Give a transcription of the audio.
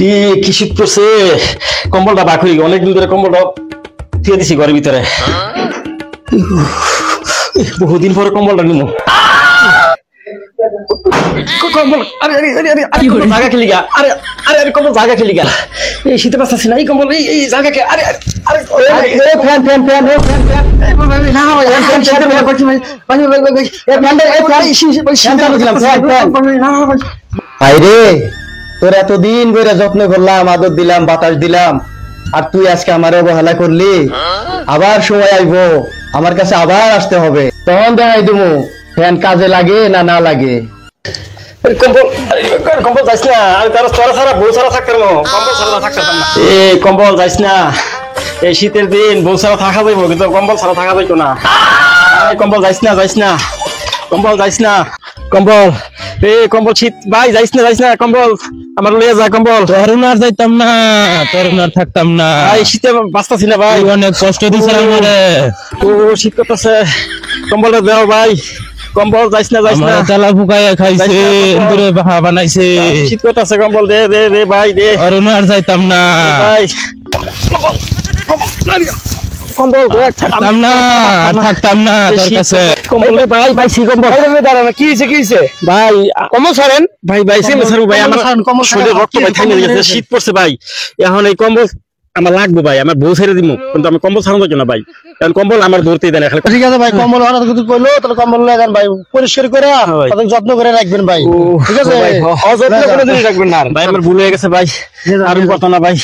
রে কি শীত পড়ছে, কম্বলটা বাক হয়ে অনেকদিন ধরে কম্বলটা দিয়ে দিছি ঘরের ভিতরে। বহুদিন পরে কম্বলটা নিব। কম্বল আরে আরে আরে আরে জায়গা খেলি গা, আরে আরে আরে কম্বল জায়গা খেলি গা, এই শীতে পাচ্ছি না, এই কম্বল এই জায়গা কে, আরে আরে আরে fan fan fan fan fan না ভাই ফ্যান শীতে ভাই করছি ভাই ভাই ভাই ভাই এই ফ্যানটা এই ফ্যান শীতে দিলাম ফ্যান ফ্যান না ভাই। আইরে তোর এতদিন ধরে যত্ন করলাম, আদর দিলাম, বাতাস দিলাম, আর তুই আজকে আমার অবহেলা করলি। আবার সময় আইবো, আমার কাছে আবার আসতে হবে, তখন দেখাই দেবো ফ্যান কাজে লাগে না না লাগে। কম্বল কম্বল যাইস না, আমি তার তোরা ছাড়া বউ ছাড়া থাকতাম না, কম্বল ছাড়া থাকতাম না। এই কম্বল যাইস না, এই শীতের দিন বউ ছাড়া থাকা যাইব, কিন্তু কম্বল ছাড়া থাকা যাইতো না। কম্বল যাইস না, যাইস না, কম্বল যাইস না, কম্বল এই কম্বল শীত ভাই যাইস না কম্বল আমার লয়ে যা কম্বল। তরুণ আর যাইতাম না, তরুণ আর থাকতাম না ভাই শীতে বাঁচতাছি না ভাই, অনেক কষ্ট দিছে আমারে। ও শীত করতেছে, কম্বলটা দাও ভাই, কম্বল যাইস না যাইস না, তেলা ফুকাইয়া খাইছে, দূরে বাহা বানাইছে, শীত করতেছে, কম্বল দে দে দে ভাই দে। তরুণ আর যাইতাম না ভাই কম্বল থাকতাম না, থাকতাম না তোর কাছে। কম্বল ভাই পাইছি কম্বল। দাঁড়ানো কি হয়েছে, কি হয়েছে ভাই কমল ছাড়েন ভাই ভাই সেম স্যার ভাই, আমার শরীরে রক্ত ভাই থামে গেছে, শীত পড়ছে ভাই, এখন এই কম্বল আমার লাগবে ভাই, আমার বউ ছেড়ে দিব, কিন্তু আমি কম্বল ছাড়ানো যাচ্ছে না ভাই, কারণ কম্বল আমার ধরতেই দেয় না। ঠিক আছে ভাই, কম্বল হঠাৎ কিছু কইলো, তাহলে কম্বল লাগান ভাই, পরিষ্কার করে ভাই। তাদের যত্ন করে রাখবেন ভাই, ঠিক আছে? ভাই অযত্ন কোনো জিনিস রাখবেন না ভাই, আমার ভুল হয়ে গেছে ভাই, আর কথা না ভাই।